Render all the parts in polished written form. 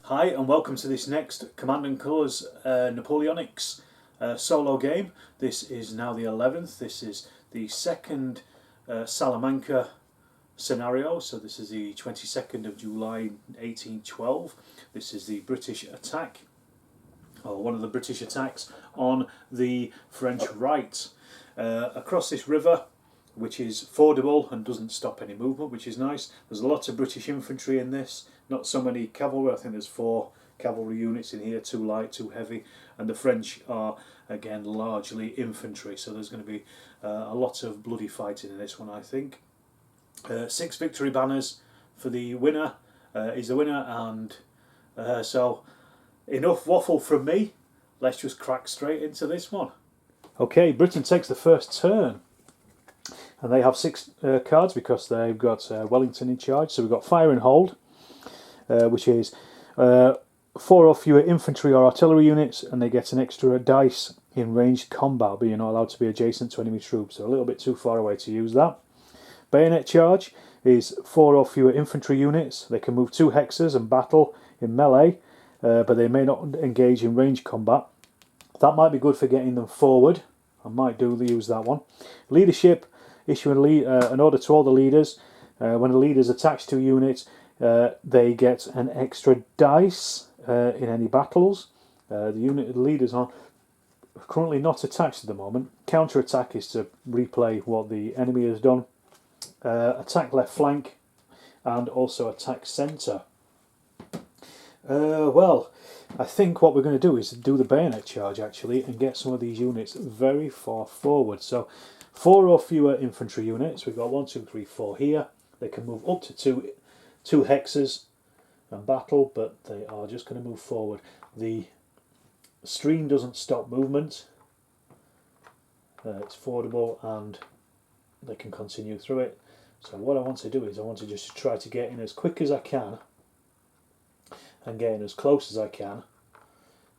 Hi and welcome to this next Command & Colours Napoleonics solo game. This is now the 11th. This is the second Salamanca scenario, so this is the 22nd of July 1812. This is the British attack, or one of the British attacks on the French right. Across this river, which is fordable and doesn't stop any movement, which is nice. There's a lot of British infantry in this, not so many cavalry. I think there's 4 cavalry units in here, 2 light, 2 heavy, and the French are again largely infantry, so there's going to be a lot of bloody fighting in this one, I think. 6 victory banners for the winner. Is the winner, and so enough waffle from me. Let's just crack straight into this one. Okay, Britain takes the first turn. And they have 6 cards because they've got Wellington in charge. So we've got Fire and Hold, which is 4 or fewer infantry or artillery units, and they get an extra dice in ranged combat, but you're not allowed to be adjacent to enemy troops, so a little bit too far away to use that. Bayonet Charge is 4 or fewer infantry units. They can move 2 hexes and battle in melee, but they may not engage in ranged combat. That might be good for getting them forward. I might use that one. Leadership. Issue an order to all the leaders. When a leader is attached to a unit, they get an extra dice in any battles. The unit leaders are currently not attached at the moment. Counter-attack is to replay what the enemy has done. Attack left flank, and also attack centre. Well, I think what we're going to do is do the bayonet charge actually and get some of these units very far forward. So 4 or fewer infantry units. We've got 1, 2, 3, 4 here. They can move up to two hexes and battle, but they are just going to move forward. The stream doesn't stop movement. It's fordable and they can continue through it. So what I want to do is I want to just try to get in as quick as I can and get in as close as I can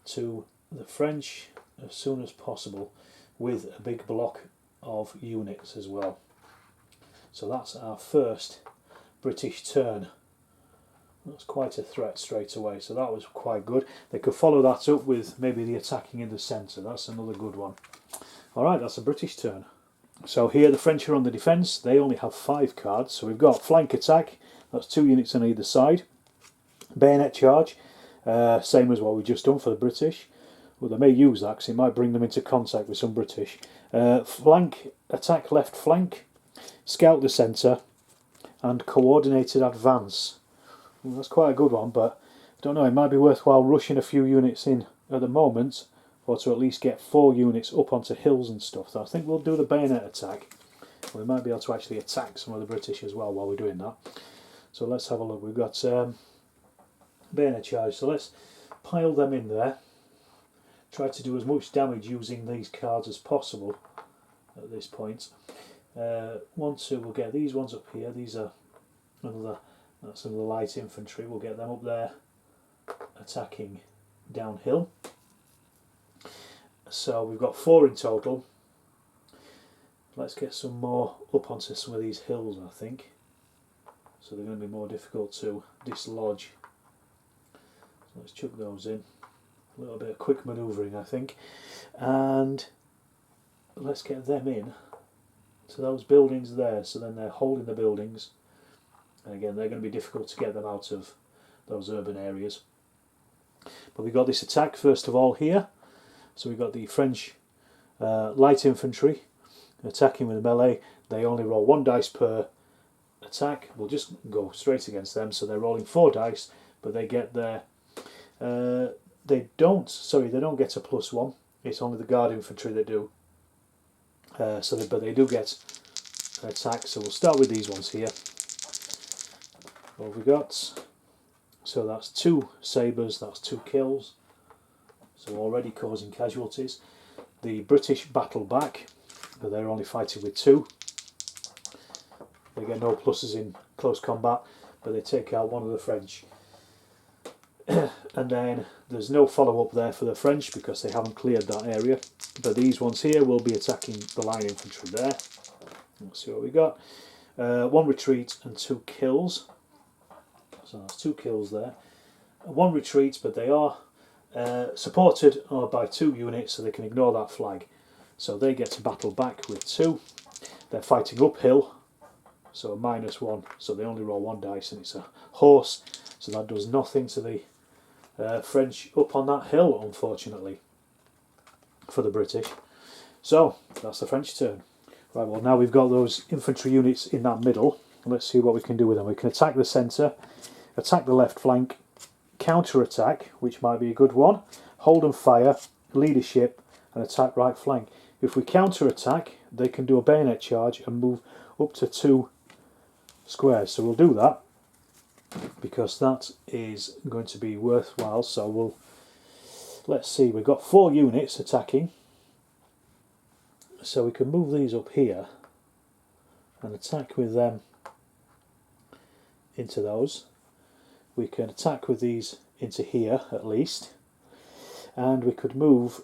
to the French as soon as possible with a big block of units as well. So that's our first British turn. That's quite a threat straight away, so that was quite good. They could follow that up with maybe the attacking in the centre. That's another good one. Alright, that's a British turn. So here the French are on the defence. They only have 5 cards. So we've got flank attack. That's 2 units on either side. Bayonet charge. Same as what we've just done for the British. Well, they may use that because it might bring them into contact with some British. Flank attack left flank, scout the centre, and coordinated advance. Well, that's quite a good one, but I don't know, it might be worthwhile rushing a few units in at the moment, or to at least get 4 units up onto hills and stuff. So I think we'll do the bayonet attack. We might be able to actually attack some of the British as well while we're doing that. So let's have a look. We've got bayonet charge, so let's pile them in there. Try to do as much damage using these cards as possible at this point. 1, 2, we'll get these ones up here. These are some of the light infantry. We'll get them up there attacking downhill. So we've got 4 in total. Let's get some more up onto some of these hills, I think. So they're going to be more difficult to dislodge. So let's chuck those in. A little bit of quick manoeuvring, I think, and let's get them in to those buildings there, so then they're holding the buildings, and again they're going to be difficult to get them out of those urban areas. But we've got this attack first of all here. So we've got the French light infantry attacking with melee. They only roll 1 dice per attack. We'll just go straight against them, so they're rolling 4 dice, but they get their they don't get a +1. It's only the guard infantry that do. But they do get an attack. So we'll start with these ones here. What have we got? So that's 2 sabres, that's 2 kills. So already causing casualties. The British battle back, but they're only fighting with 2. They get no pluses in close combat, but they take out one of the French. And then there's no follow-up there for the French because they haven't cleared that area. But these ones here will be attacking the line infantry there. Let's see what we got. 1 retreat and 2 kills. So that's 2 kills there. one retreat, but they are supported by 2 units, so they can ignore that flag. So they get to battle back with 2. They're fighting uphill, so a -1, so they only roll 1 dice, and it's a horse, so that does nothing to the French up on that hill, unfortunately, for the British. So that's the French turn. Right, well, now we've got those infantry units in that middle. Let's see what we can do with them. We can attack the centre, attack the left flank, counter-attack, which might be a good one, hold and fire, leadership, and attack right flank. If we counter-attack, they can do a bayonet charge and move up to 2 squares. So we'll do that, because that is going to be worthwhile. So let's see, we've got 4 units attacking, so we can move these up here and attack with them into those. We can attack with these into here at least, and we could move,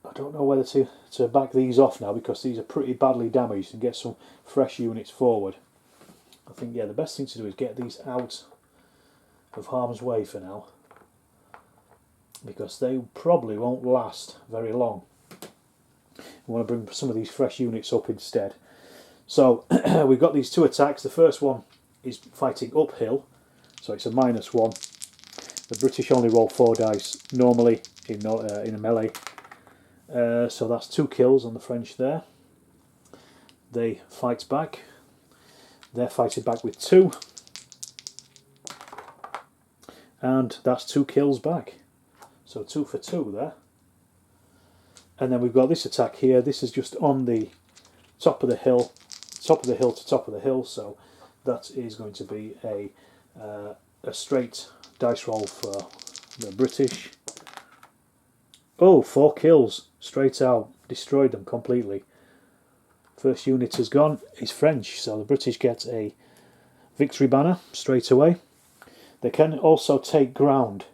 I don't know whether to back these off now, because these are pretty badly damaged, and get some fresh units forward. I think, yeah, the best thing to do is get these out of harm's way for now, because they probably won't last very long. We want to bring some of these fresh units up instead. So we've got these 2 attacks. The first one is fighting uphill, so it's a -1. The British only roll 4 dice normally in a melee, so that's 2 kills on the French there. They fight back. They're fighting back with 2, and that's 2 kills back, so 2 for 2 there. And then we've got this attack here. This is just on the top of the hill to top of the hill, so that is going to be a straight dice roll for the British. Oh, 4 kills straight out, destroyed them completely. First unit is gone, is French, so the British get a victory banner straight away. They can also take ground.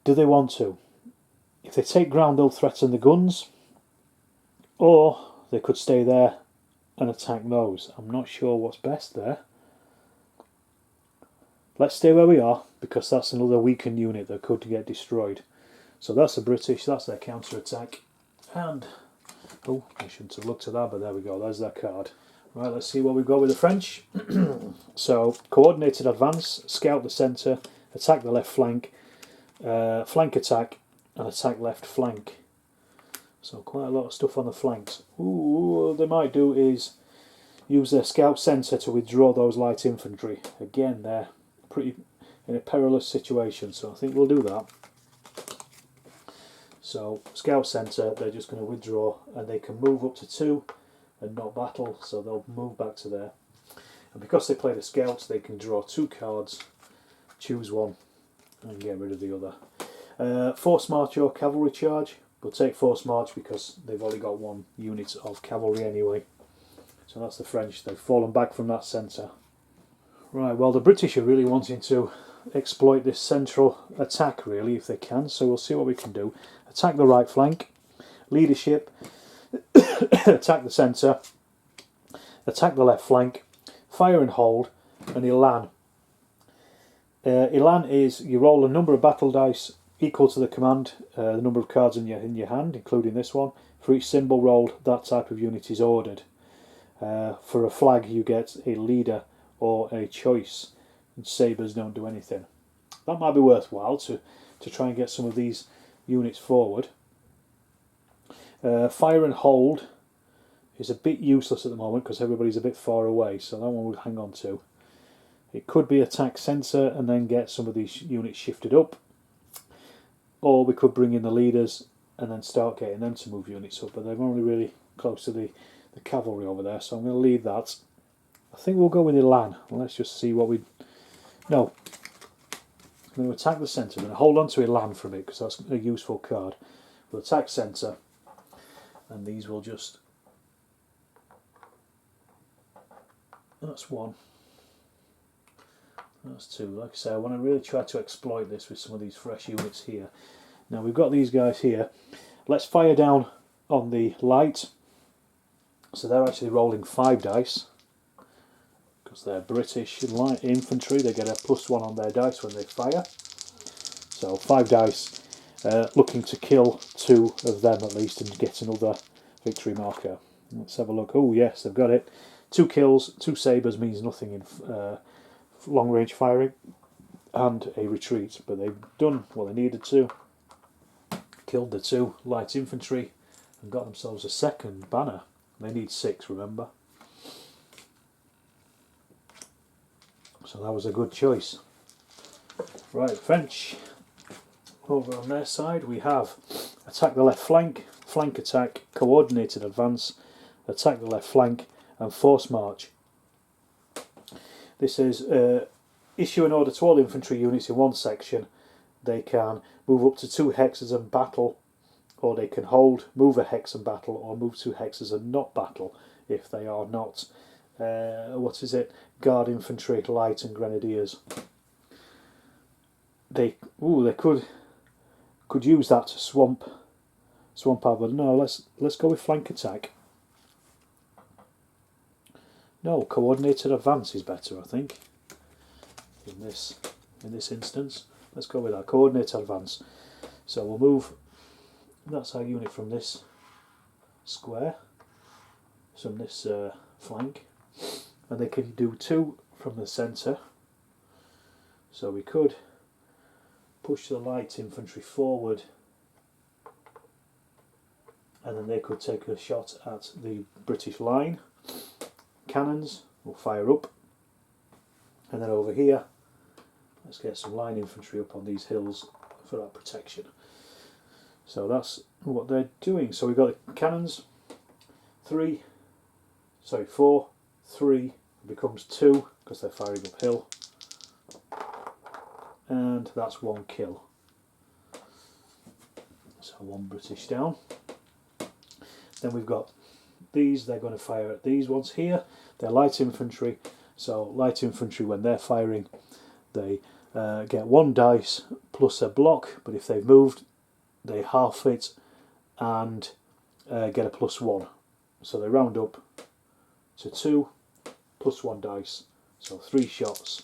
Do they want to? If they take ground, they'll threaten the guns, or they could stay there and attack those. I'm not sure what's best there. Let's stay where we are, because that's another weakened unit that could get destroyed. So that's the British, that's their counter-attack. And, oh, I shouldn't have looked at that, but there we go, there's their card. Right, let's see what we've got with the French. So, coordinated advance, scout the centre, attack the left flank, flank attack, and attack left flank. So quite a lot of stuff on the flanks. Ooh, what they might do is use their scout centre to withdraw those light infantry. Again, they're pretty in a perilous situation, so I think we'll do that. So scout centre, they're just going to withdraw, and they can move up to 2 and not battle, so they'll move back to there. And because they play the scouts, they can draw 2 cards, choose one, and get rid of the other. Force march or cavalry charge. We'll take force march because they've only got 1 unit of cavalry anyway. So that's the French. They've fallen back from that centre. Right, well, the British are really wanting to exploit this central attack, really, if they can. So we'll see what we can do. Attack the right flank, leadership, attack the centre, attack the left flank, fire and hold, and elan. Elan is you roll a number of battle dice equal to the command, the number of cards in your hand, including this one. For each symbol rolled, that type of unit is ordered. For a flag, you get a leader or a choice, and sabres don't do anything. That might be worthwhile to try and get some of these units forward. Fire and hold is a bit useless at the moment because everybody's a bit far away, so that one we'll hang on to. It could be attack centre and then get some of these units shifted up, or we could bring in the leaders and then start getting them to move units up, but they're only really close to the cavalry over there, so I'm going to leave that. I think we'll go with elan. Let's just see what we... No. I'm going to attack the centre. I'm going to hold on to elan for a bit because that's a useful card. We'll attack centre, and these will just... That's 1. That's 2. Like I say, I want to really try to exploit this with some of these fresh units here. Now we've got these guys here. Let's fire down on the light. So they're actually rolling 5 dice. because they're British light infantry. They get a +1 on their dice when they fire. So 5 dice, looking to kill 2 of them at least and get another victory marker. Let's have a look. Oh yes, they've got it. 2 kills, 2 sabres means nothing in long range firing, and a retreat. But they've done what they needed to. Killed the 2 light infantry and got themselves a second banner. They need 6, remember. So that was a good choice. Right, French. Over on their side we have attack the left flank, flank attack, coordinated advance, attack the left flank and force march. This is issue an order to all infantry units in one section. They can move up to 2 hexes and battle, or they can hold, move a hex and battle, or move 2 hexes and not battle if they are not guard infantry, light and grenadiers. They could use that to swamp out, but no, let's go with flank attack. No, coordinated advance is better, I think. In this instance, let's go with that coordinated advance. So we'll move. That's our unit from this square, from this flank, and they can do 2 from the centre. So we could push the light infantry forward, and then they could take a shot at the British line. Cannons will fire up, and then over here let's get some line infantry up on these hills for that protection. So that's what they're doing. So we've got the cannons, 4, 3 becomes 2 because they're firing uphill, and that's 1 kill. So 1 British down. Then we've got these, they're going to fire at these ones here. They're light infantry, so light infantry when they're firing they get 1 dice plus a block, but if they've moved they half it and get a +1. So they round up to 2 plus 1 dice, so 3 shots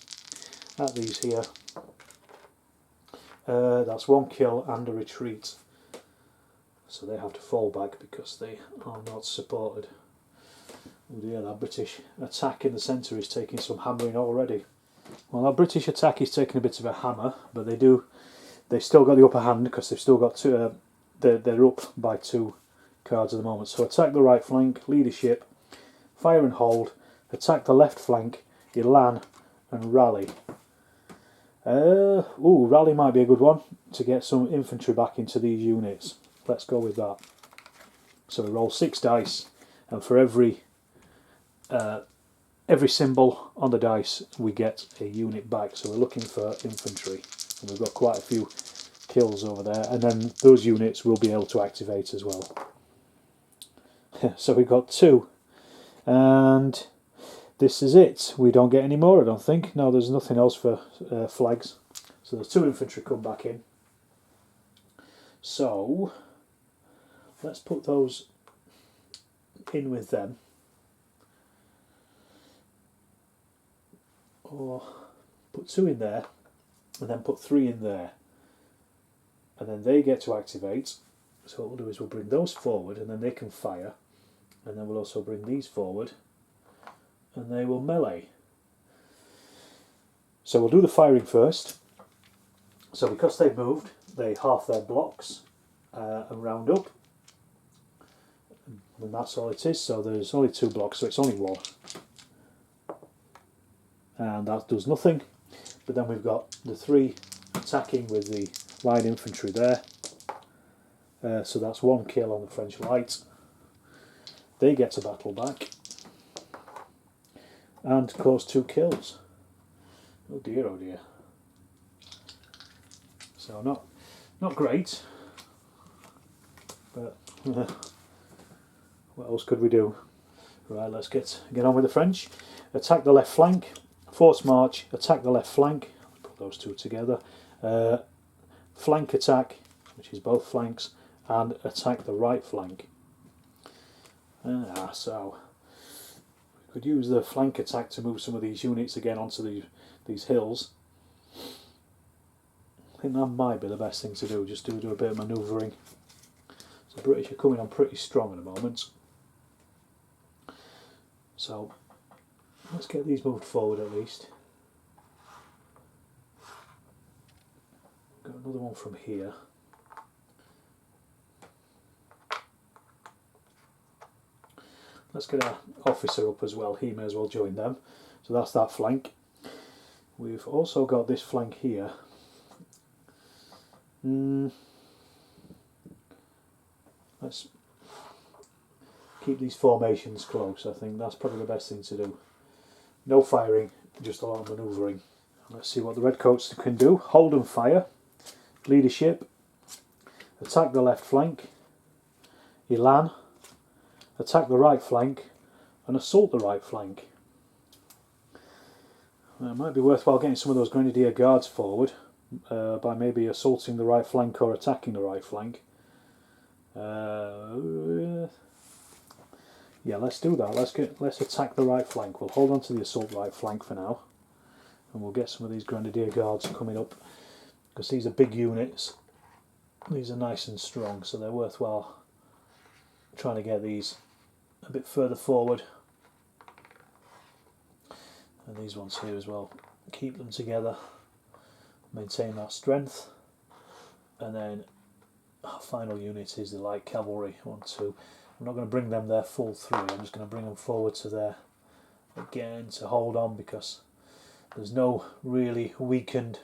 at these here. That's 1 kill and a retreat. So they have to fall back because they are not supported. Oh dear, that British attack in the centre is taking some hammering already. Well, that British attack is taking a bit of a hammer, but they've still got the upper hand because they've still got 2. They're up by 2 cards at the moment. So attack the right flank, leadership, fire and hold, attack the left flank, elan, and rally. Rally might be a good one to get some infantry back into these units. Let's go with that. So we roll 6 dice, and for every symbol on the dice we get a unit back. So we're looking for infantry, and we've got quite a few kills over there, and then those units will be able to activate as well. So we've got 2, and this is it. We don't get any more, I don't think. No, there's nothing else for flags. So there's 2 infantry come back in. So let's put those in with them. Or put 2 in there, and then put 3 in there. And then they get to activate. So what we'll do is we'll bring those forward, and then they can fire. And then we'll also bring these forward, and they will melee. So we'll do the firing first. So because they've moved, they half their blocks and round up. And that's all it is. So there's only 2 blocks, so it's only 1. And that does nothing. But then we've got the 3 attacking with the line infantry there. So that's 1 kill on the French light. They get to battle back and cause 2 kills. Oh dear, oh dear. So not great, but what else could we do? Right, let's get on with the French. Attack the left flank, force march, attack the left flank. Let's put those 2 together. Flank attack, which is both flanks, and attack the right flank. So Could use the flank attack to move some of these units again onto these hills. I think that might be the best thing to do, just to do a bit of manoeuvring. So the British are coming on pretty strong at the moment. So let's get these moved forward at least. Got another one from here. Let's get our officer up as well, he may as well join them. So that's that flank. We've also got this flank here. Let's keep these formations close, I think that's probably the best thing to do. No firing, just a lot of manoeuvring. Let's see what the redcoats can do. Hold and fire. Leadership. Attack the left flank. Elan. Attack the right flank. And assault the right flank. It might be worthwhile getting some of those Grenadier Guards forward by maybe assaulting the right flank or attacking the right flank. Yeah, let's do that. Let's attack the right flank. We'll hold on to the assault right flank for now, and we'll get some of these Grenadier Guards coming up, because these are big units. These are nice and strong, so they're worthwhile trying to get these a bit further forward. And these ones here as well. Keep them together, maintain that strength, and then our final unit is the light cavalry. 1, 2. I'm not going to bring them there full through. I'm just going to bring them forward to there again to hold on, because there's no really weakened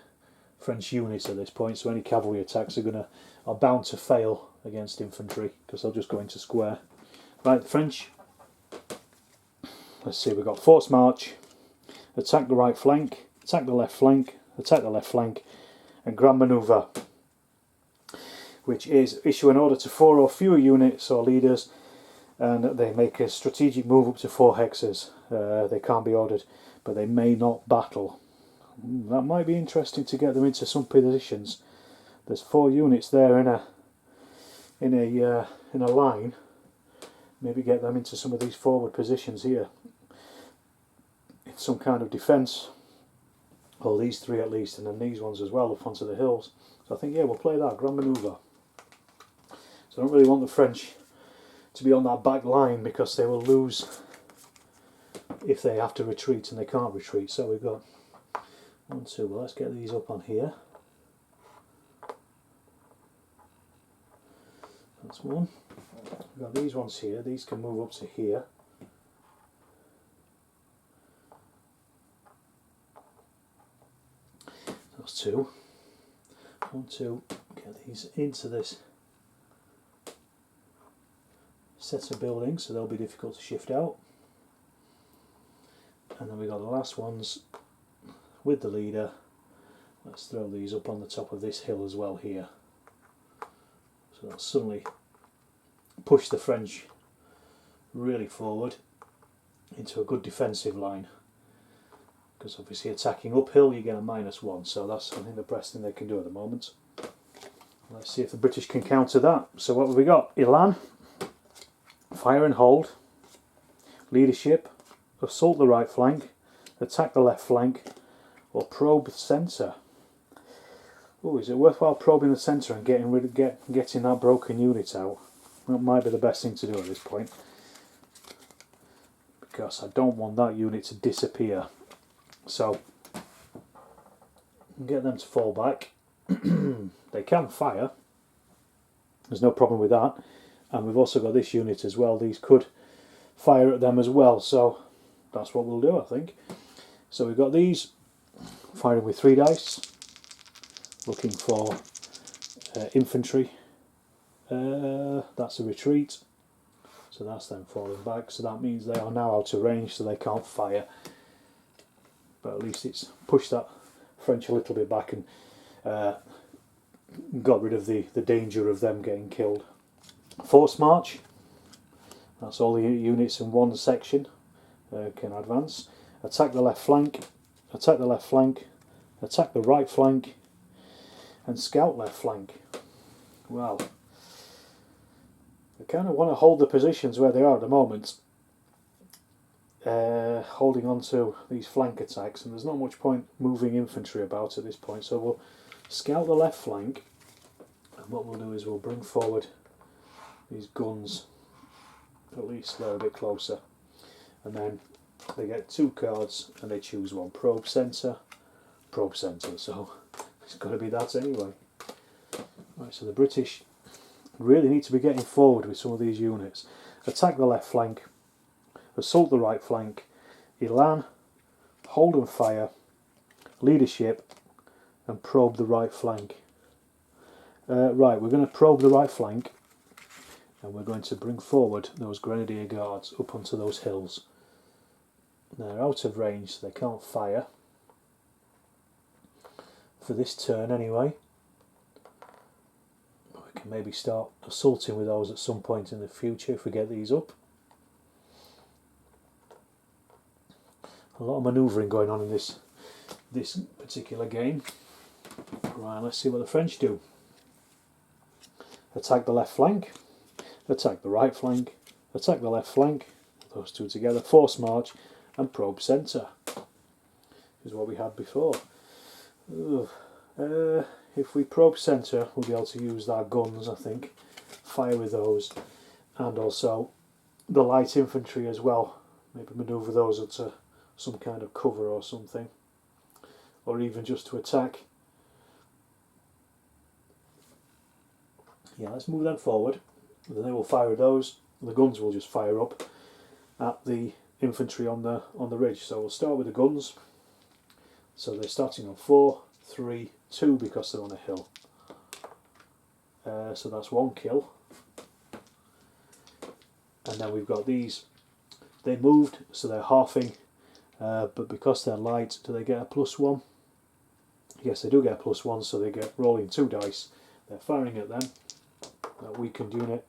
French units at this point. So any cavalry attacks are bound to fail against infantry, because they'll just go into square. Right, the French. Let's see. We've got force march. Attack the right flank. Attack the left flank. Attack the left flank. And grand manoeuvre, which is issue an order to 4 or fewer units or leaders, and they make a strategic move up to 4 hexes. They can't be ordered, but they may not battle. That might be interesting to get them into some positions. There's 4 units there in a line. Maybe get them into some of these forward positions here. It's some kind of defence. Well, these 3 at least, and then these ones as well up onto the hills. So I think, yeah, we'll play that grand manoeuvre. So I don't really want the French to be on that back line, because they will lose if they have to retreat, and they can't retreat. So we've got 1, 2. Well, let's get these up on here. That's one. We've got these ones here. These can move up to here. That's 2. 1, 2. Get these into this set of buildings, so they'll be difficult to shift out. And then we've got the last ones with the leader. Let's throw these up on the top of this hill as well here. So that'll suddenly push the French really forward into a good defensive line. Because obviously attacking uphill you get a -1, so that's I think the best thing they can do at the moment. Let's see if the British can counter that. So what have we got? Elan, fire and hold, leadership, assault the right flank, attack the left flank, or probe the centre. Oh, is it worthwhile probing the centre and getting that broken unit out? That might be the best thing to do at this point, because I don't want that unit to disappear. So get them to fall back. They can fire, there's no problem with that, and we've also got this unit as well. These could fire at them as well, so that's what we'll do, I think. So we've got these firing with 3 dice, looking for infantry. That's a retreat, so that's them falling back, so that means they are now out of range, so they can't fire. But at least it's pushed that French a little bit back and got rid of the danger of them getting killed. Force march, that's all the units in one section can advance. Attack the left flank, attack the left flank, attack the right flank, and scout left flank. Well, they kind of want to hold the positions where they are at the moment. holding on to these flank attacks, and there's not much point moving infantry about at this point, so we'll scout the left flank, and what we'll do is we'll bring forward these guns, at least they're a bit closer, and then they get 2 cards and they choose one. Probe centre, so it's got to be that anyway. Right, so the British really need to be getting forward with some of these units. Attack the left flank, assault the right flank, elan, hold and fire, leadership, and probe the right flank. Right, we're going to probe the right flank, and we're going to bring forward those Grenadier Guards up onto those hills. They're out of range, so they can't fire for this turn anyway. We can maybe start assaulting with those at some point in the future if we get these up. A lot of manoeuvring going on in this particular game. Right, let's see what the French do. Attack the left flank, attack the right flank, attack the left flank, those two together, force march, and probe centre, is what we had before. If we probe centre, we'll be able to use our guns, I think, fire with those, and also the light infantry as well. Maybe manoeuvre those into some kind of cover or something, or even just to attack. Yeah, let's move them forward, and then they will fire those. The guns will just fire up at the infantry on the ridge. So we'll start with the guns. So they're starting on 4, 3, 2 because they're on a hill. So that's 1 kill. And then we've got these. They moved, so they're halving. But because they're light, do they get a +1? Yes, they do get a +1, so they get rolling 2 dice. They're firing at them, that weakened unit,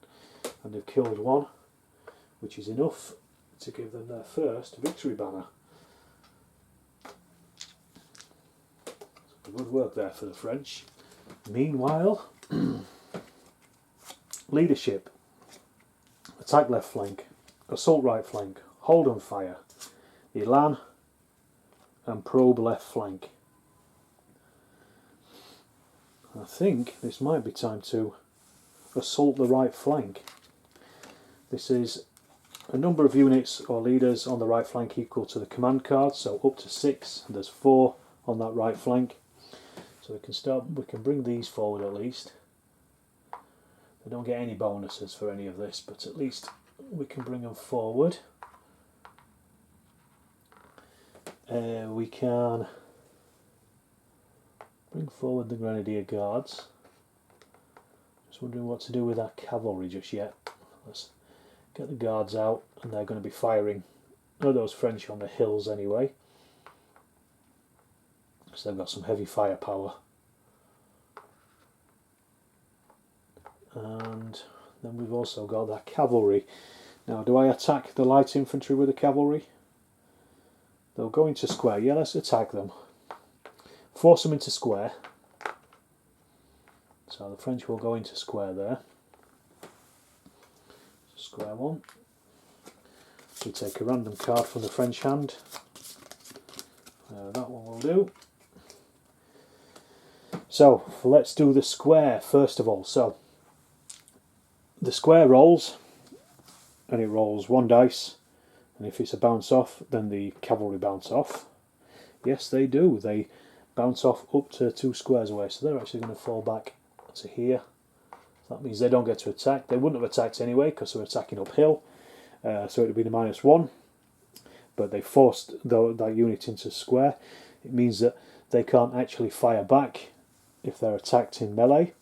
and they've killed 1, which is enough to give them their first victory banner. So good work there for the French. Meanwhile, leadership. Attack left flank, assault right flank, hold and fire, elan, and probe left flank. I think this might be time to assault the right flank. This is a number of units or leaders on the right flank equal to the command card, so up to 6, and there's 4 on that right flank. So we can bring these forward at least. They don't get any bonuses for any of this, but at least we can bring them forward. We can bring forward the Grenadier Guards. Just wondering what to do with our cavalry just yet. Let's get the guards out, and they're going to be firing at those French on the hills anyway, so they've got some heavy firepower. And then we've also got that cavalry. Now, do I attack the light infantry with the cavalry? They'll go into square. Yeah, let's attack them. Force them into square. So the French will go into square there. Square 1. We take a random card from the French hand. That one will do. So let's do the square first of all. So the square rolls, and it rolls 1 dice, and if it's a bounce off, then the cavalry bounce off. Yes, they do. They bounce off up to 2 squares away, so they're actually going to fall back to here. That means they don't get to attack. They wouldn't have attacked anyway because they were attacking uphill, so it would be the -1. But they forced that unit into square. It means that they can't actually fire back if they're attacked in melee.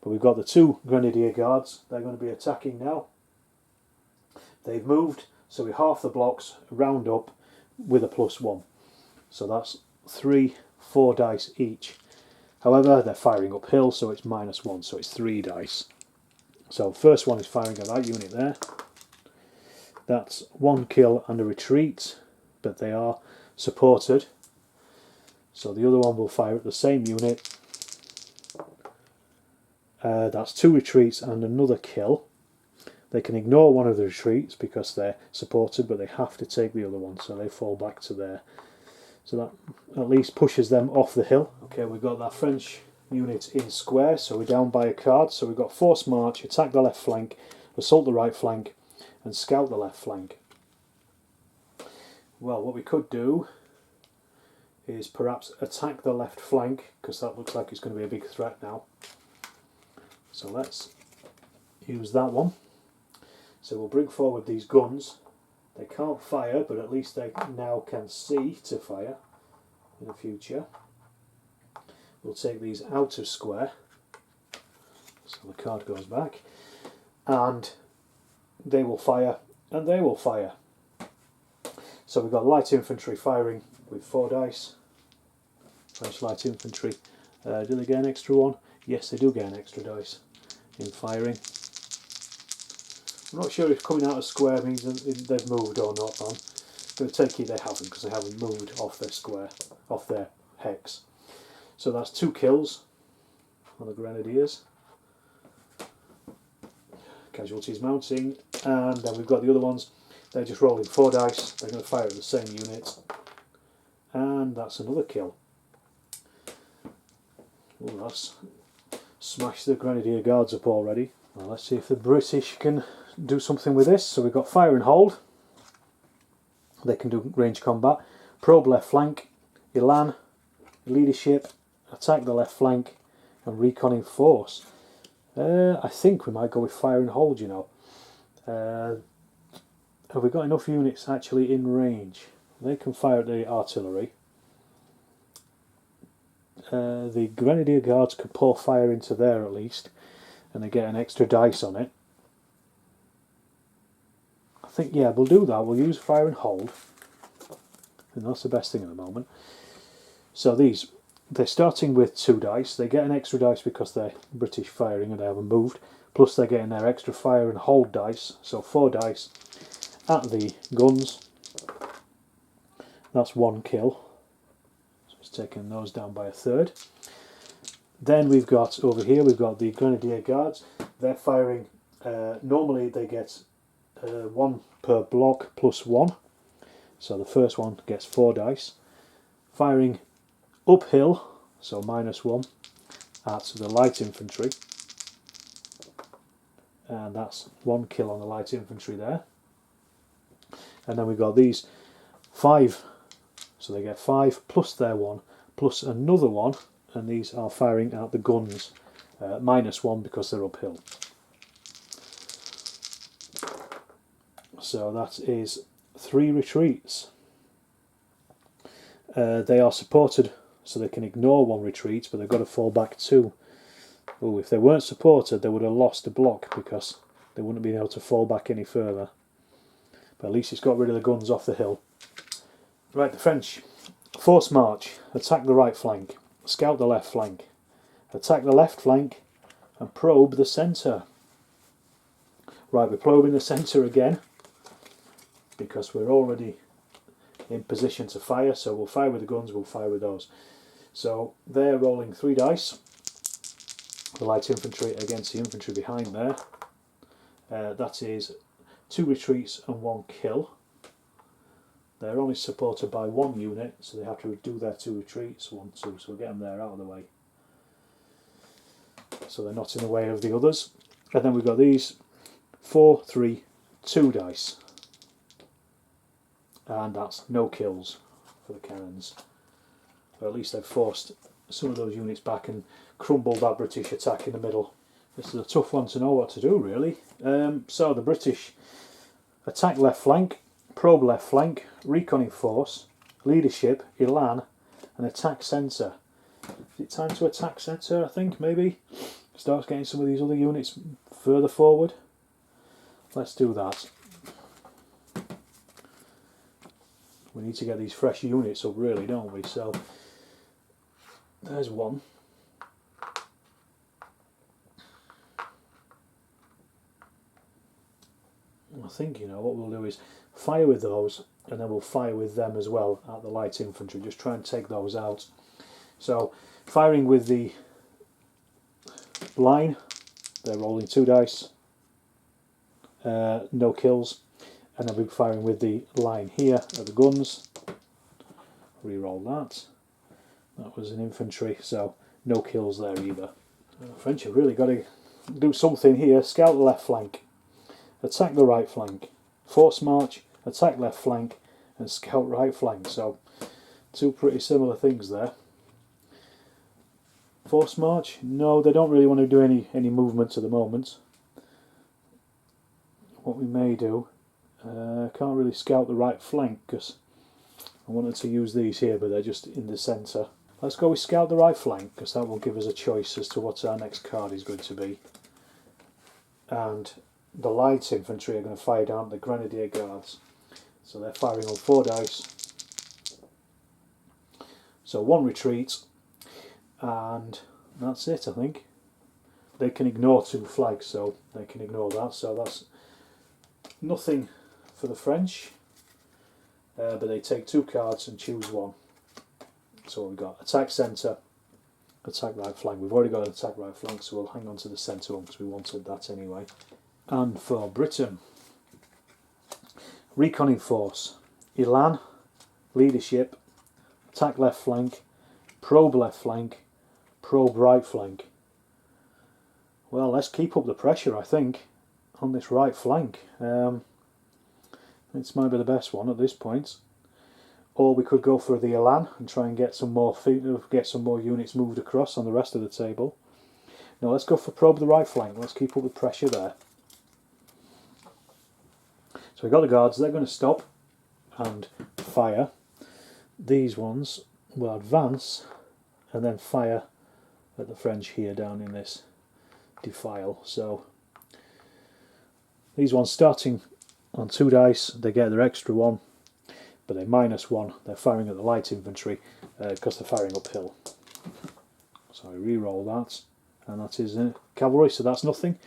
But we've got the 2 Grenadier Guards. They're going to be attacking now. They've moved, so we half the blocks, round up with a +1. So that's 3, 4 dice each. However, they're firing uphill, so it's -1, so it's 3 dice. So first one is firing at that unit there. That's 1 kill and a retreat, but they are supported. So the other one will fire at the same unit. That's 2 retreats and another kill. They can ignore one of the retreats because they're supported, but they have to take the other one, so they fall back to there. So that at least pushes them off the hill. Okay, we've got that French unit in square, so we're down by a card. So we've got force march, attack the left flank, assault the right flank, and scout the left flank. Well, what we could do is perhaps attack the left flank, because that looks like it's going to be a big threat now. So let's use that one. So we'll bring forward these guns. They can't fire, but at least they now can see to fire in the future. We'll take these out of square, so the card goes back, and they will fire, and they will fire. So we've got light infantry firing with 4 dice. French light infantry. Do they get an extra one? Yes, they do get an extra dice in firing. I'm not sure if coming out of square means they've moved or not, man. I'm going to take it they haven't, because they haven't moved off their square, off their hex. So that's 2 kills on the Grenadiers. Casualties mounting, and then we've got the other ones. They're just rolling 4 dice. They're going to fire at the same unit, and that's another kill. Oh, that's smashed the Grenadier Guards up already. Well, let's see if the British can do something with this. So we've got fire and hold. They can do range combat. Probe left flank, elan, leadership, attack the left flank, and reconning force. I think we might go with fire and hold, you know. Have we got enough units actually in range? They can fire at the artillery. The Grenadier Guards could pour fire into there at least, and they get an extra dice on it. I think, yeah, we'll do that. We'll use fire and hold, and that's the best thing at the moment. So they're starting with 2 dice. They get an extra dice because they're British firing and they haven't moved, plus they're getting their extra fire and hold dice, so 4 dice at the guns. That's 1 kill. So it's taking those down by a third. Then we've got over here, we've got the Grenadier Guards. They're firing, normally they get 1 per block plus 1. So the first one gets 4 dice. Firing uphill, so -1 at the light infantry. And that's 1 kill on the light infantry there. And then we've got these 5, so they get 5 plus their 1 plus another 1, and these are firing at the guns, -1 because they're uphill. So that is 3 retreats. They are supported, so they can ignore 1 retreat, but they've got to fall back 2. Oh, if they weren't supported, they would have lost a block because they wouldn't have been able to fall back any further. But at least it's got rid of the guns off the hill. Right, the French. Force march, attack the right flank, scout the left flank, attack the left flank, and probe the centre. Right, we're probing the centre again, because we're already in position to fire, so we'll fire with the guns, we'll fire with those. So they're rolling 3 dice, the light infantry against the infantry behind there. That is 2 retreats and 1 kill. They're only supported by 1 unit, so they have to do their 2 retreats, 1, 2, so we'll get them there out of the way. So they're not in the way of the others. And then we've got these 4, 3, 2 dice. And that's no kills for the cannons. But at least they've forced some of those units back and crumbled that British attack in the middle. This is a tough one to know what to do, really. So the British attack left flank, probe left flank, reconning force, leadership, elan, and attack centre. Is it time to attack centre, I think, maybe? Start getting some of these other units further forward. Let's do that. We need to get these fresh units up, really, don't we? So there's one. I think, you know, what we'll do is fire with those, and then we'll fire with them as well at the light infantry. Just try and take those out. So firing with the line, they're rolling 2 dice. no kills. And then we're firing with the line here of the guns. Reroll that. That was an infantry, so no kills there either. French have really got to do something here. Scout the left flank, attack the right flank, force march, attack left flank, and scout right flank. So two pretty similar things there. Force march, no, they don't really want to do any movements at the moment. What we may do, can't really scout the right flank because I wanted to use these here, but they're just in the centre. Let's go with scout the right flank because that will give us a choice as to what our next card is going to be. And the light infantry are going to fire down the Grenadier Guards. So they're firing on 4 dice. So 1 retreat, and that's it, I think. They can ignore 2 flags, so they can ignore that. So that's nothing for the French. But they take 2 cards and choose 1. So we've got attack centre, attack right flank. We've already got an attack right flank, so we'll hang on to the centre one because we wanted that anyway. And for Britain, reconning force, Elan, leadership, attack left flank, probe left flank, probe right flank. Well, let's keep up the pressure, I think, on this right flank. This might be the best one at this point. Or we could go for the Elan and try and get some more units moved across on the rest of the table. No, let's go for probe the right flank. Let's keep up the pressure there. So we've got the guards, they're going to stop and fire. These ones will advance and then fire at the French here down in this defile. So these ones starting on 2 dice, they get their extra 1, but they're -1. They're firing at the light infantry because they're firing uphill. So I re-roll that, and that is cavalry, so that's nothing.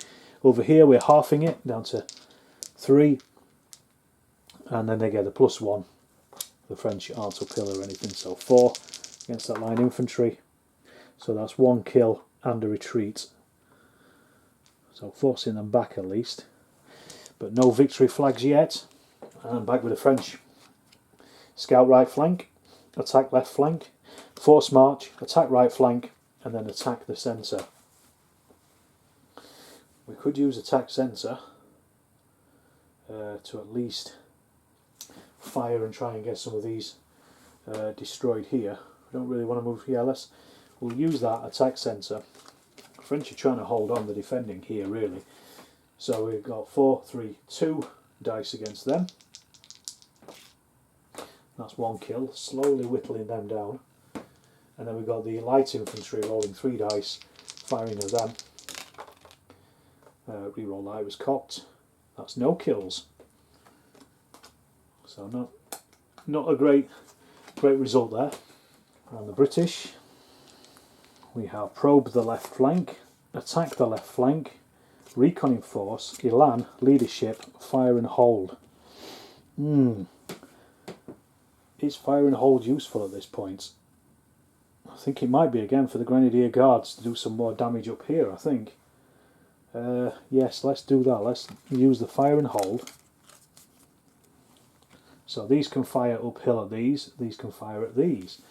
Over here we're halving it down to 3, and then they get a +1. The French aren't uphill or anything, so 4 against that line infantry. So that's 1 kill and a retreat. So forcing them back at least. But no victory flags yet. And back with the French. Scout right flank, attack left flank, force march, attack right flank, and then attack the centre. We could use attack centre to at least fire and try and get some of these destroyed here. We don't really want to move here. We'll use that attack centre. The French are trying to hold on the defending here really. So we've got 4, 3, 2 dice against them. That's 1 kill, slowly whittling them down. And then we've got the light infantry rolling 3 dice, firing at them. Reroll that, it was cocked. That's no kills. So not a great result there. And the British, we have probe the left flank, attack the left flank, reconning force, Elan, leadership, fire and hold. Is fire and hold useful at this point? I think it might be again for the Grenadier Guards to do some more damage up here, I think. Yes, let's do that. Let's use the fire and hold. So these can fire uphill at these can fire at these.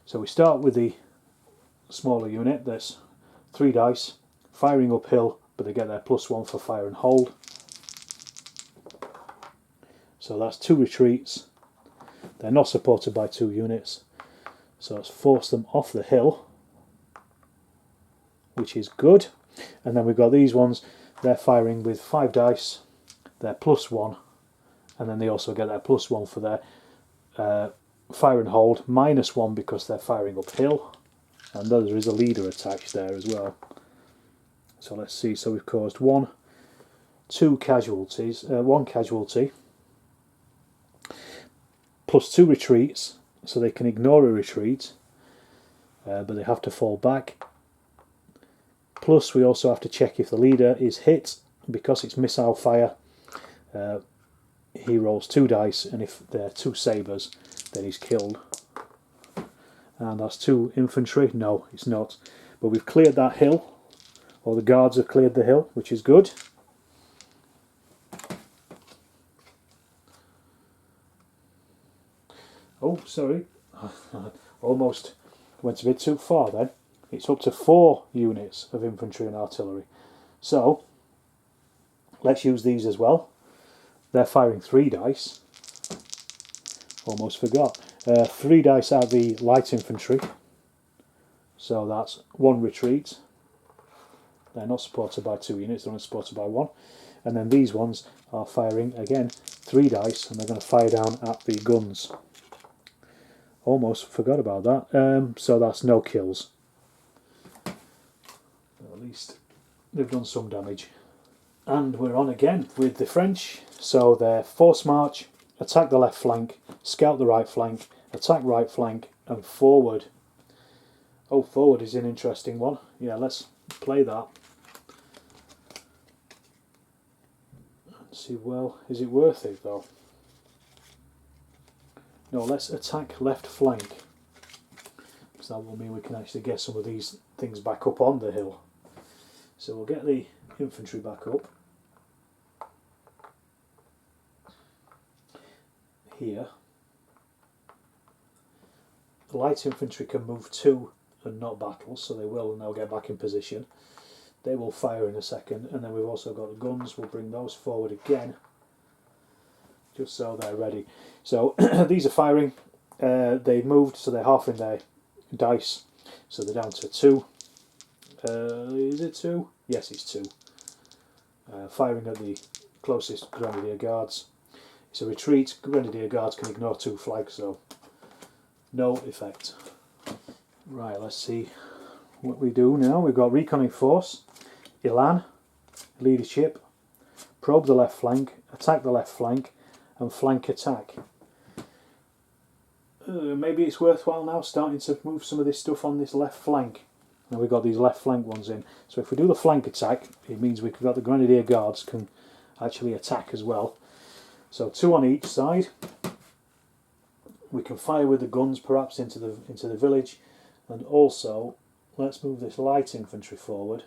So we start with the smaller unit, that's 3 dice, firing uphill, but they get their +1 for fire and hold. So that's 2 retreats. They're not supported by 2 units, so let's force them off the hill, which is good. And then we've got these ones, they're firing with 5 dice, they're +1, and then they also get their +1 for their fire and hold, -1 because they're firing uphill, and there is a leader attached there as well. So let's see, so we've caused 1 casualties, 1 casualty, +2 retreats, so they can ignore a retreat, but they have to fall back. Plus we also have to check if the leader is hit, because it's missile fire. He rolls 2 dice, and if they're 2 sabres, then he's killed. And that's 2 infantry. No, it's not. But we've cleared that hill, or the guards have cleared the hill, which is good. sorry, almost went a bit too far then. It's up to 4 units of infantry and artillery. So let's use these as well. They're firing 3 dice. Almost forgot. 3 dice are the light infantry. So that's 1 retreat. They're not supported by 2 units, they're only supported by 1. And then these ones are firing, again, 3 dice, and they're going to fire down at the guns. Almost forgot about that. So that's no kills. At least they've done some damage. And we're on again with the French. So they're force march, attack the left flank, scout the right flank, attack right flank, and forward. Oh, forward is an interesting one. Yeah, let's play that. See, well, is it worth it though? No, let's attack left flank, because that will mean we can actually get some of these things back up on the hill. So we'll get the infantry back up here. The light infantry can move to and not battle, so they will, and they'll get back in position. They will fire in a second, and then we've also got the guns. We'll bring those forward again, just so they're ready. So these are firing. They've moved, so they're halving their dice, so they're down to 2. Is it 2? Yes, it's 2. Firing at the closest Grenadier Guards. It's a retreat. Grenadier Guards can ignore 2 flags, so no effect. Right, let's see what we do now. We've got reconning force, elan, leadership, probe the left flank, attack the left flank, and flank attack. Maybe it's worthwhile now starting to move some of this stuff on this left flank. And we've got these left flank ones in. So if we do the flank attack, it means we've got the Grenadier Guards can actually attack as well. So 2 on each side. We can fire with the guns perhaps into the village, and also let's move this light infantry forward,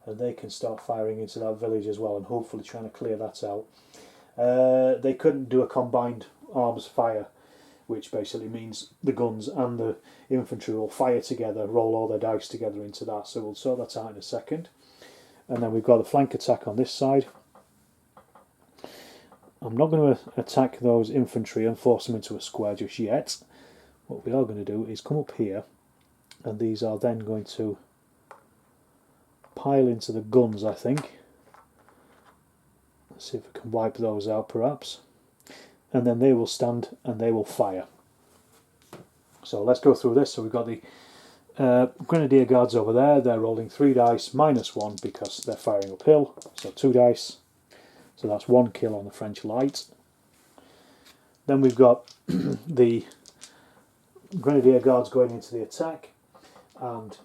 and they can start firing into that village as well, and hopefully trying to clear that out. They couldn't do a combined arms fire, which basically means the guns and the infantry will fire together, roll all their dice together into that, so we'll sort that out in a second. And then we've got the flank attack on this side. I'm not going to attack those infantry and force them into a square just yet. What we are going to do is come up here, and these are then going to pile into the guns, I think. Let's see if we can wipe those out perhaps. And then they will stand and they will fire. So let's go through this. So we've got the Grenadier Guards over there. They're rolling 3 dice minus 1 because they're firing uphill. So 2 dice. So that's 1 kill on the French light. Then we've got the Grenadier Guards going into the attack, and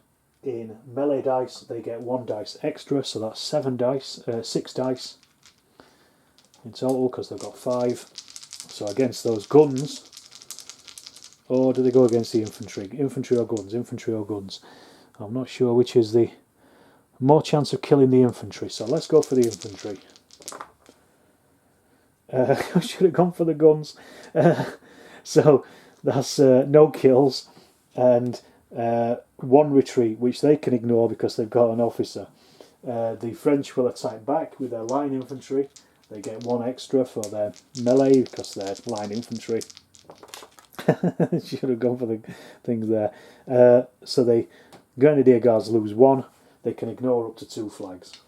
in melee dice they get 1 dice extra, so that's 6 dice in total because they've got 5. So against those guns, or do they go against the infantry? Infantry or guns? Infantry or guns? I'm not sure which is the more chance of killing the infantry, so let's go for the infantry. I should have gone for the guns. So that's no kills and 1 retreat, which they can ignore because they've got an officer. The French will attack back with their line infantry. They get 1 extra for their melee because they're line infantry. Should have gone for the things there. So the Grenadier Guards lose 1. They can ignore up to 2 flags.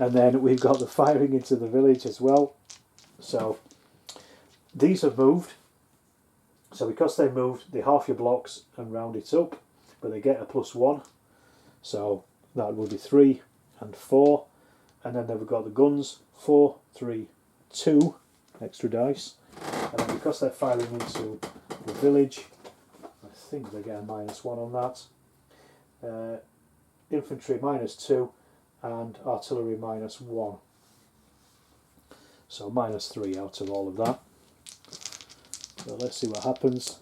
And then we've got the firing into the village as well. So these have moved. So because they moved, they half your blocks and round it up, but they get a +1. So that will be 3 and 4. And then they've got the guns, 4, 3, 2 extra dice. And then because they're firing into the village, I think they get a -1 on that. Infantry -2. And artillery -1. So -3 out of all of that. So let's see what happens.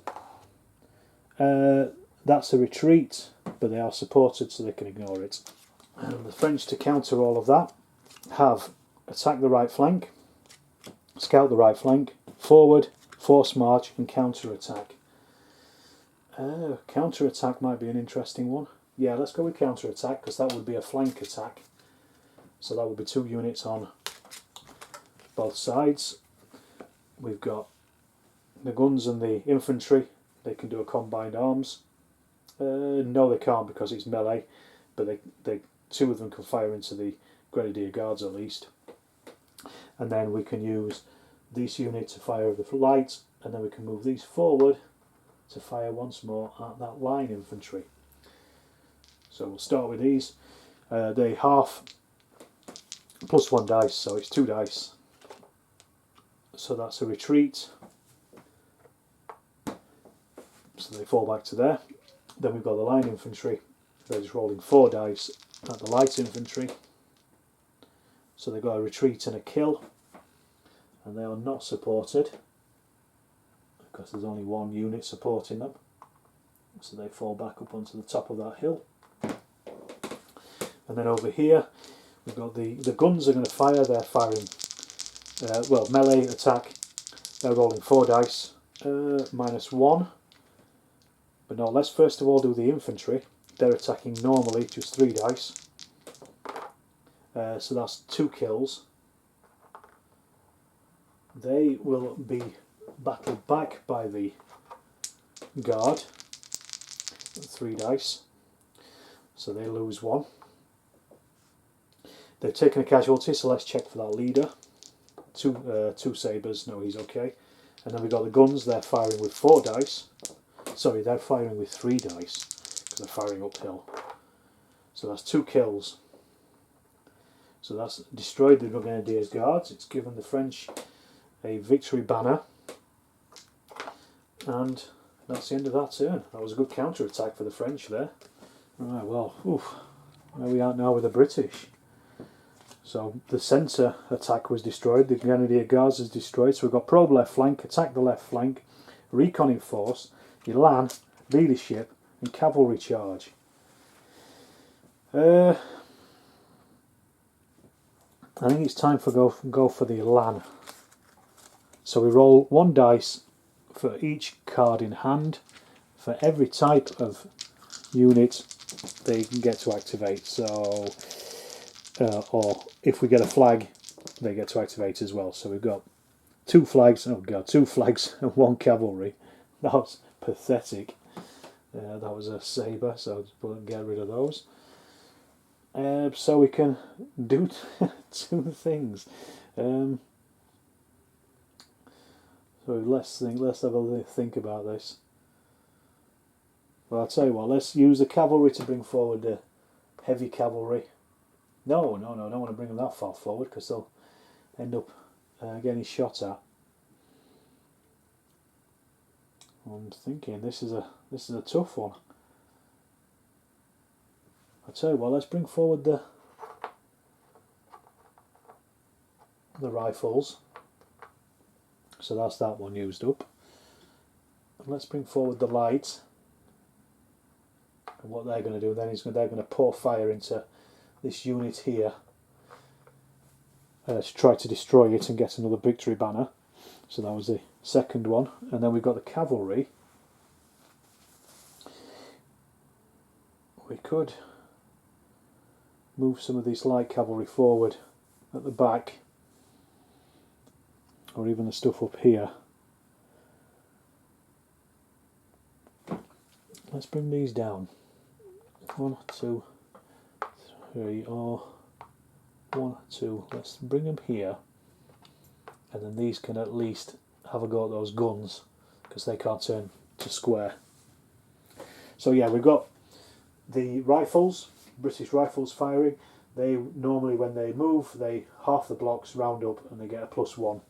That's a retreat, but they are supported so they can ignore it. And the French, to counter all of that, have attacked the right flank, scout the right flank, forward, force march and counter-attack. Counter-attack might be an interesting one. Yeah, let's go with counter-attack, because that would be a flank attack. So that would be 2 units on both sides. We've got the guns and the infantry. They can do a combined arms. No, they can't, because it's melee, but they 2 of them can fire into the Grenadier Guards at least. And then we can use this unit to fire the light, and then we can move these forward to fire once more at that line infantry. So we'll start with these. They half +1 dice, so it's 2 dice. So that's a retreat. So they fall back to there. Then we've got the line infantry. They're just rolling 4 dice at the light infantry. So they've got a retreat and a kill. And they are not supported, because there's only 1 unit supporting them. So they fall back up onto the top of that hill. And then over here, we've got the guns are going to fire. They're firing, well, melee attack. They're rolling 4 dice, -1. But no, let's first of all do the infantry. They're attacking normally, just 3 dice. So that's 2 kills. They will be battled back by the guard. 3 dice. So they lose 1. They've taken a casualty, so let's check for that leader. 2 sabres, no, he's okay. And then we've got the guns. They're firing with 4 dice. Sorry, they're firing with 3 dice, because they're firing uphill. So that's 2 kills. So that's destroyed the Grenadiers Guards. It's given the French a victory banner. And that's the end of that turn. That was a good counter-attack for the French there. Right, well, where we are now with the British. So the centre attack was destroyed. The Grenadier Guards is destroyed. So we've got probe left flank, attack the left flank, reconning force, elan, leadership, and cavalry charge. I think it's time for go for the elan. So we roll 1 dice for each card in hand. For every type of unit they can get to activate. So, or if we get a flag, they get to activate as well. So we've got 2 flags. Oh god, 2 flags and 1 cavalry. That was pathetic. That was a sabre, so I'll just get rid of those. So we can do 2 things. So let's have a think about this. Well, I'll tell you what, let's use the cavalry to bring forward the heavy cavalry. No, I don't want to bring them that far forward, because they'll end up getting shot at. I'm thinking this is a tough one. I'll tell you what, let's bring forward the rifles. So that's that one used up. And let's bring forward the light. And what they're going to do then is they're going to pour fire into this unit here to try to destroy it and get another victory banner. So that was the second one. And then we've got the cavalry. We could move some of this light cavalry forward at the back, or even the stuff up here. Let's bring these down. 1, 2, 3, or 1, 2. Let's bring them here, and then these can at least have a go at those guns, because they can't turn to square. So yeah, we've got the rifles, British rifles firing. They normally, when they move, they half the blocks round up and they get a +1.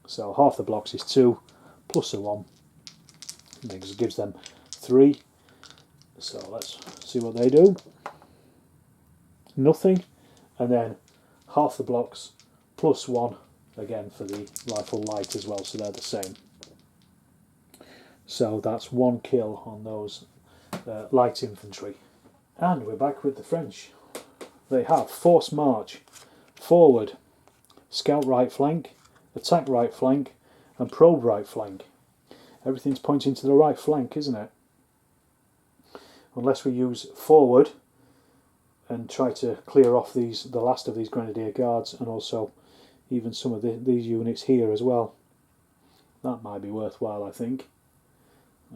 So half the blocks is 2 plus a 1. It gives them 3. So let's see what they do. Nothing. And then half the blocks +1 again for the rifle light as well, so they're the same. So that's 1 kill on those light infantry. And we're back with the French. They have force march, forward, scout right flank, attack right flank, and probe right flank. Everything's pointing to the right flank, isn't it? Unless we use forward and try to clear off the last of these Grenadier Guards, and also even some of these units here as well. That might be worthwhile, I think,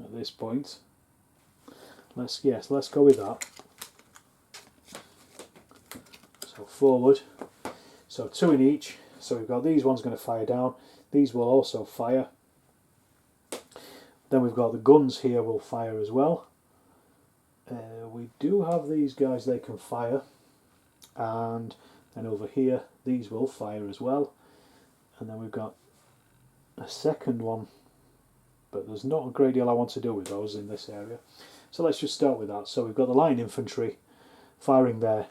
at this point. Let's go with that. So forward. So 2 in each. So we've got these ones going to fire down. These will also fire. Then we've got the guns here will fire as well. We do have these guys, they can fire. And then over here, these will fire as well. And then we've got a second one. But there's not a great deal I want to do with those in this area. So let's just start with that. So we've got the line infantry firing their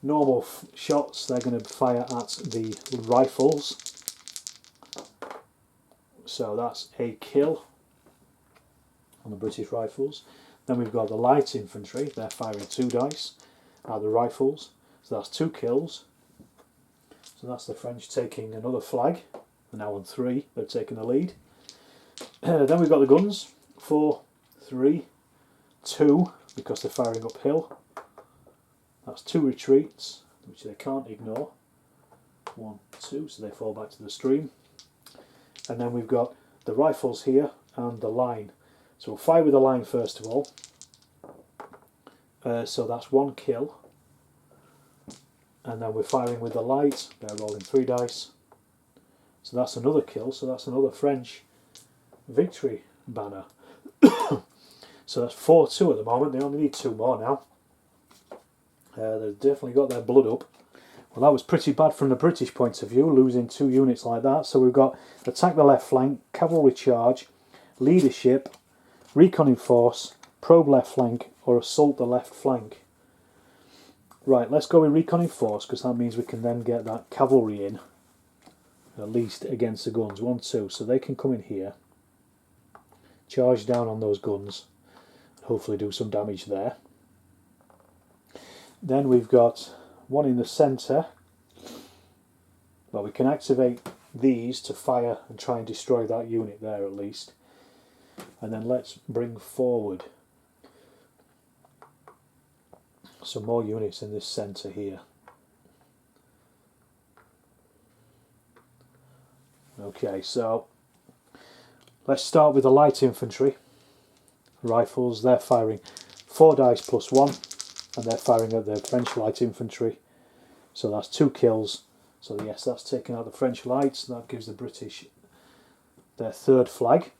normal shots. They're going to fire at the rifles. So that's a kill on the British rifles. Then we've got the light infantry. They're firing 2 dice at the rifles. So that's 2 kills. So that's the French taking another flag. They're now on 3. They're taking the lead. Then we've got the guns. 4, 3, 2, because they're firing uphill. That's 2 retreats, which they can't ignore. 1, 2, so they fall back to the stream. And then we've got the rifles here and the line. So we'll fire with the line first of all. So that's 1 kill. And then we're firing with the light. They're rolling 3 dice. So that's another kill. So that's another French victory banner. So that's 4-2 at the moment. They only need 2 more now. They've definitely got their blood up. Well, that was pretty bad from the British point of view, losing 2 units like that. So we've got attack the left flank, cavalry charge, leadership, recon in force, probe left flank, or assault the left flank. Right, let's go with recon in force, because that means we can then get that cavalry in, at least against the guns. 1, 2, so they can come in here, charge down on those guns, hopefully do some damage there. Then we've got 1 in the centre. Well, we can activate these to fire and try and destroy that unit there at least. And then let's bring forward some more units in this centre here. Okay, so let's start with the light infantry. Rifles, they're firing 4 dice plus 1, and they're firing at the French light infantry. So that's 2 kills. So yes, that's taking out the French lights. That gives the British their 3rd flag.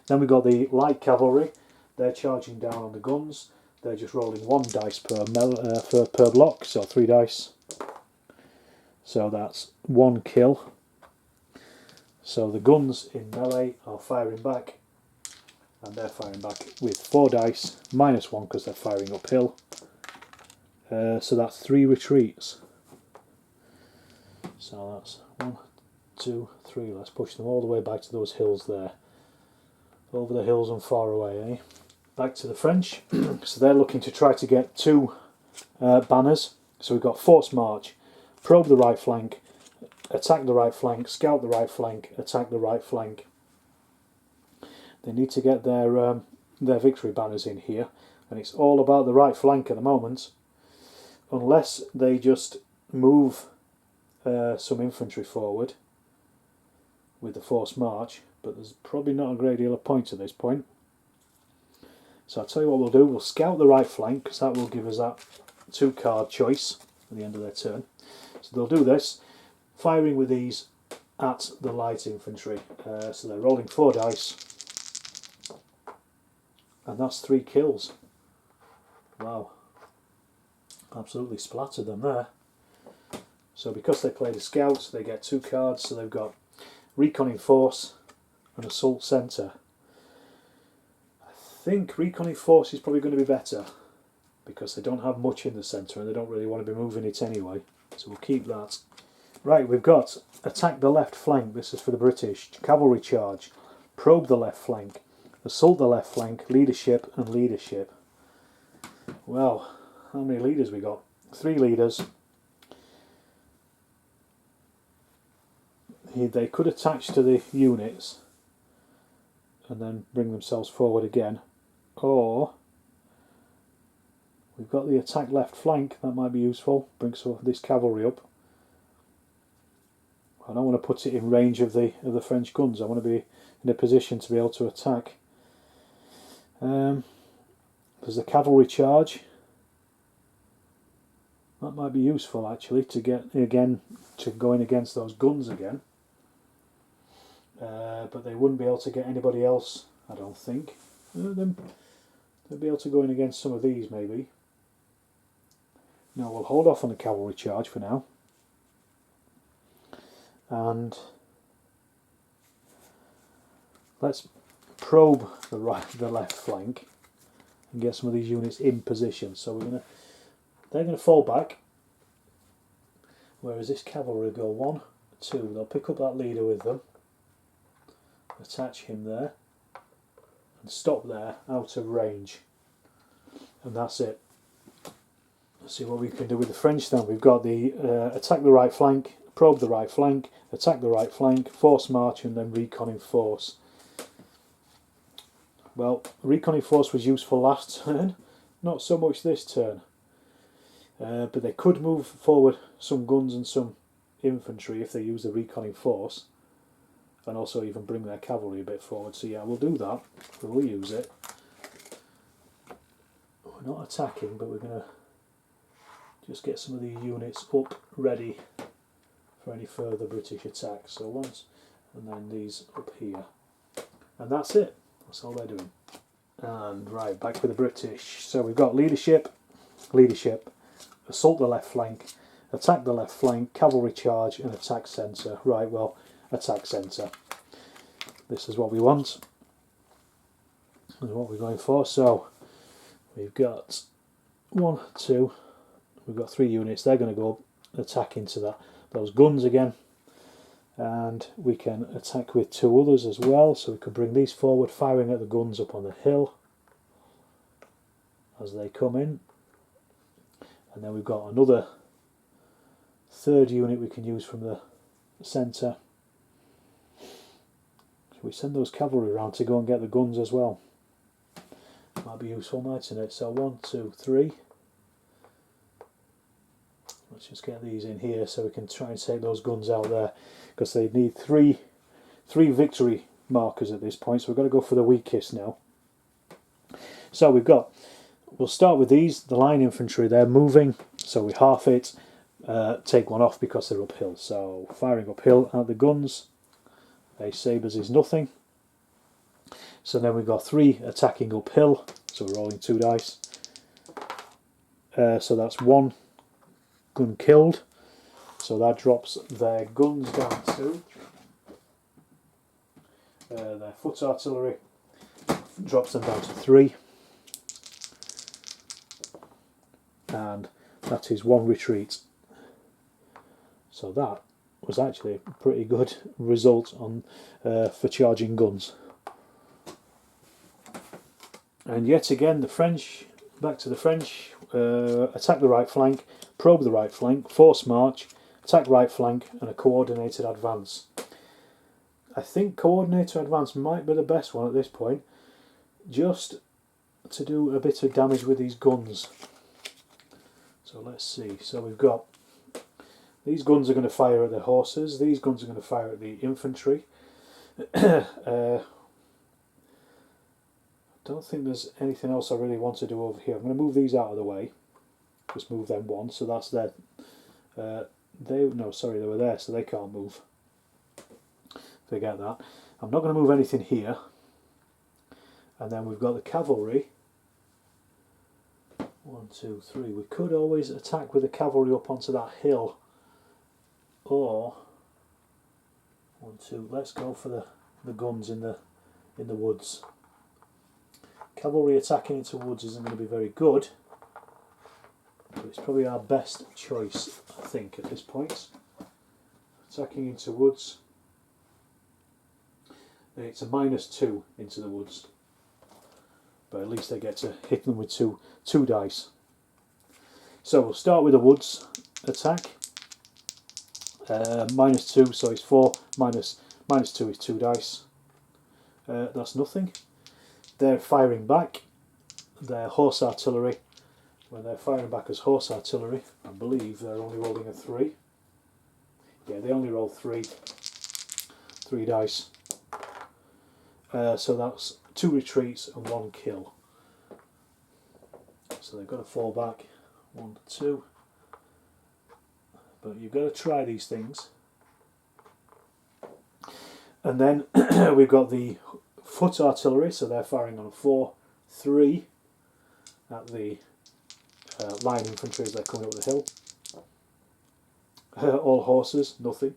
Then we've got the light cavalry. They're charging down on the guns. They're just rolling 1 dice per block, so 3 dice. So that's 1 kill. So the guns in melee are firing back, and they're firing back with 4 dice, minus 1 because they're firing uphill. So that's 3 retreats. So that's 1, 2, 3. Let's push them all the way back to those hills there. Over the hills and far away, eh? Back to the French. So they're looking to try to get 2 banners. So we've got force march, probe the right flank, attack the right flank, scout the right flank, attack the right flank. They need to get their victory banners in here, and it's all about the right flank at the moment. Unless they just move some infantry forward with the force march, but there's probably not a great deal of point at this point. So I'll tell you what we'll do, we'll scout the right flank, because that will give us that 2 card choice at the end of their turn. So they'll do this, firing with these at the light infantry. So they're rolling 4 dice, and that's 3 kills. Wow, absolutely splattered them there. So because they play the scouts, they get 2 cards, so they've got recon in force and assault centre. I think recon in force is probably going to be better, because they don't have much in the centre and they don't really want to be moving it anyway, so we'll keep that. Right, we've got attack the left flank. This is for the British. Cavalry charge, probe the left flank, assault the left flank, leadership and leadership. Well, how many leaders we got? 3 leaders. they could attach to the units and then bring themselves forward again, or we've got the attack left flank, that might be useful. Bring some of this cavalry up. I don't want to put it in range of the French guns. I want to be in a position to be able to attack. There's the cavalry charge. That might be useful actually to get again to going against those guns again. But they wouldn't be able to get anybody else, I don't think. They'll be able to go in against some of these maybe. No, we'll hold off on the cavalry charge for now. And let's probe the left flank and get some of these units in position. So they're gonna fall back, whereas this cavalry will go 1, 2. They'll pick up that leader with them, attach him there, and stop there out of range. And that's it. Let's see what we can do with the French then. We've got the attack the right flank, probe the right flank, attack the right flank, force march, and then reconning force. Well, reconning force was useful last turn, not so much this turn. But they could move forward some guns and some infantry if they use the reconning force, and also even bring their cavalry a bit forward. So yeah, we'll do that. We'll use it. We're not attacking, but we're going to just get some of the units up ready for any further British attacks. So once, and then these up here. And that's it. That's all they're doing. And right, back with the British. So we've got leadership, assault the left flank, attack the left flank, cavalry charge, and attack centre. Right, well, attack centre. This is what we want. And what we're going for. So we've got 1, 2. We've got 3 units. They're going to go attack into those guns again. And we can attack with 2 others as well. So we can bring these forward, firing at the guns up on the hill as they come in. And then we've got another 3rd unit we can use from the centre. So we send those cavalry around to go and get the guns as well. Might be useful, mightn't it? So 1, 2, 3. Let's just get these in here so we can try and take those guns out there, because they need three victory markers at this point. So we've got to go for the weakest now. So we'll start with these, the line infantry. They're moving, so we half it, take one off because they're uphill. So firing uphill at the guns. Ace sabres is nothing. So then we've got 3 attacking uphill. So we're rolling 2 dice. So that's 1 gun killed. So that drops their guns down to their foot artillery. Drops them down to 3. And that is 1 retreat. So that was actually a pretty good result on for charging guns. And yet again, the French, back to the French, attack the right flank, probe the right flank, force march, attack right flank, and a coordinated advance. I think coordinated advance might be the best one at this point, just to do a bit of damage with these guns. So let's see. So we've got these guns are going to fire at the horses. These guns are going to fire at the infantry. Don't think there's anything else I really want to do over here. I'm going to move these out of the way. Just move them 1. So that's their. They were there, so they can't move. Forget that. I'm not going to move anything here. And then we've got the cavalry. 1, 2, 3. We could always attack with the cavalry up onto that hill. Or 1, 2. Let's go for the guns in the woods. Cavalry attacking into woods isn't going to be very good, but it's probably our best choice, I think, at this point. Attacking into woods. It's a -2 into the woods, but at least they get to hit them with two dice. So we'll start with the woods attack. -2, so it's 4, -2 is 2 dice. That's nothing. They're firing back. They're horse artillery. When they're firing back as horse artillery, I believe they're only rolling a 3. Yeah, they only roll 3 dice. So that's 2 retreats and 1 kill. So they've got to fall back. 1, 2. But you've got to try these things. And then we've got the foot artillery, so they're firing on a 4, 3 at the line infantry as they're coming up the hill. All horses, nothing.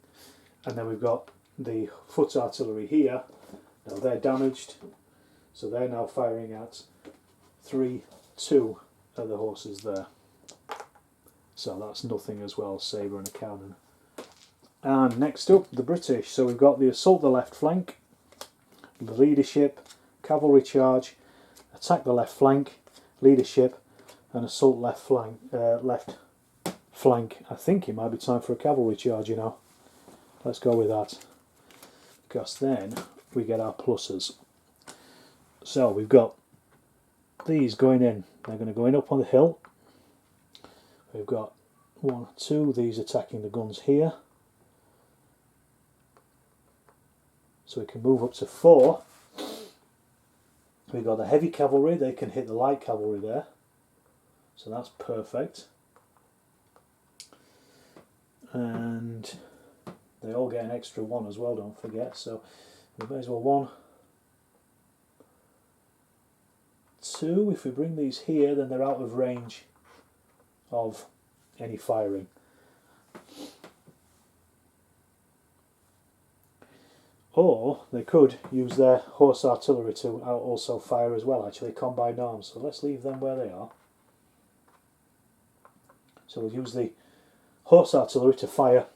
And then we've got the foot artillery here. Now they're damaged, so they're now firing at 3, 2 at the horses there. So that's nothing as well, sabre and a cannon. And next up, the British. So we've got the assault the left flank, the leadership, cavalry charge, attack the left flank, leadership, and assault left flank. I think it might be time for a cavalry charge, you know. Let's go with that, because then we get our pluses. So we've got these going in. They're going to go in up on the hill. We've got 1, 2. These attacking the guns here. So we can move up to 4. We've got the heavy cavalry. They can hit the light cavalry there. So that's perfect. And they all get an extra 1 as well, don't forget. So we may as well 1, 2. If we bring these here, then they're out of range of any firing. Or they could use their horse artillery to also fire as well, actually, combined arms. So let's leave them where they are. So we'll use the horse artillery to fire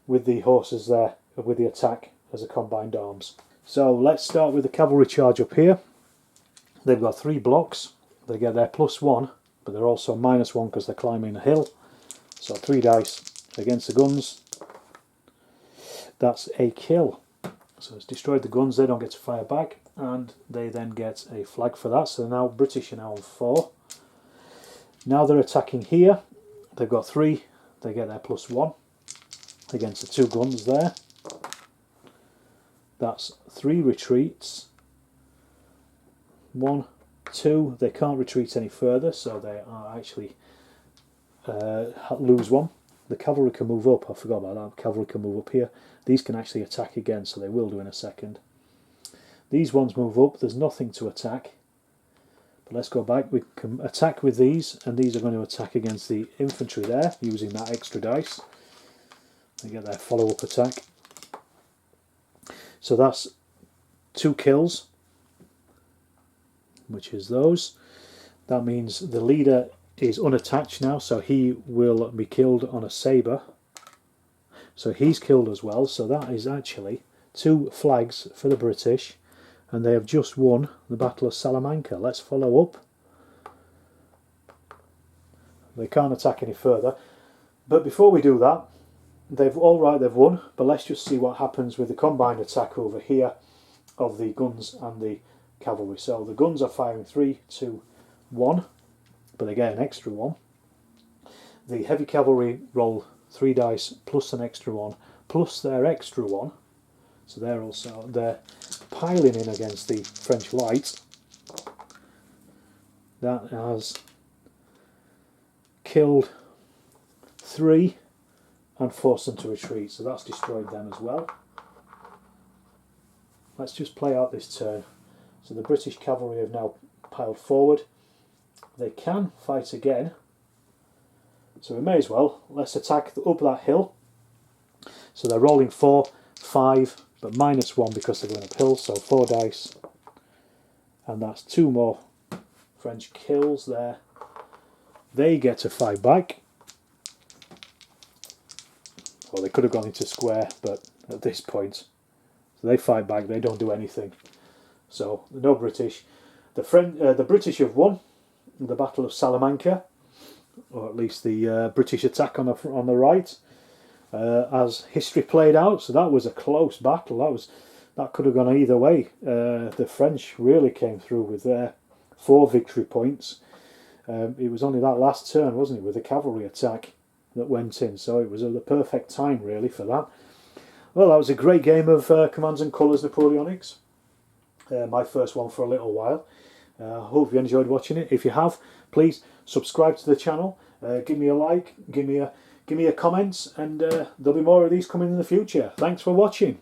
with the horses there, with the attack as a combined arms. So let's start with the cavalry charge up here. They've got 3 blocks. They get their +1, but they're also -1 because they're climbing a hill. So 3 dice against the guns. That's a kill. So it's destroyed the guns, they don't get to fire back, and they then get a flag for that. So now British are now on 4. Now they're attacking here. They've got 3, they get their +1 against the 2 guns there. That's 3 retreats. 1, 2, they can't retreat any further, so they are actually lose 1. The cavalry can move up, I forgot about that, cavalry can move up here. These can actually attack again, so they will do in a second. These ones move up, there's nothing to attack. But let's go back, we can attack with these, and these are going to attack against the infantry there, using that extra dice. They get their follow-up attack. So that's 2 kills, which is those. That means the leader is unattached now, so he will be killed on a sabre. So he's killed as well, so that is actually 2 flags for the British, and they have just won the Battle of Salamanca. Let's follow up. They can't attack any further, but before we do that, they've won, but let's just see what happens with the combined attack over here of the guns and the cavalry. So the guns are firing 3, 2, 1, but they get an extra 1. The heavy cavalry roll 3 dice plus an extra 1 plus their extra 1, so they're piling in against the French light. That has killed 3 and forced them to retreat, so that's destroyed them as well. Let's just play out this turn. So the British cavalry have now piled forward. They can fight again, so we may as well. Let's attack up that hill. So they're rolling 4, 5, but -1 because they're going uphill, so 4 dice. And that's 2 more French kills there. They get to fight back. Well, they could have gone into square, but at this point, so they fight back, they don't do anything. So, no British. The British have won the Battle of Salamanca, or at least the British attack on the right. as history played out. So that was a close battle. That could have gone either way. The French really came through with their 4 victory points. It was only that last turn, wasn't it, with the cavalry attack that went in. So it was the perfect time really for that. Well, that was a great game of Commands and Colours Napoleonics. My first one for a little while. I hope you enjoyed watching it. If you have, please subscribe to the channel. Give me a like. Give me a comment, and there'll be more of these coming in the future. Thanks for watching.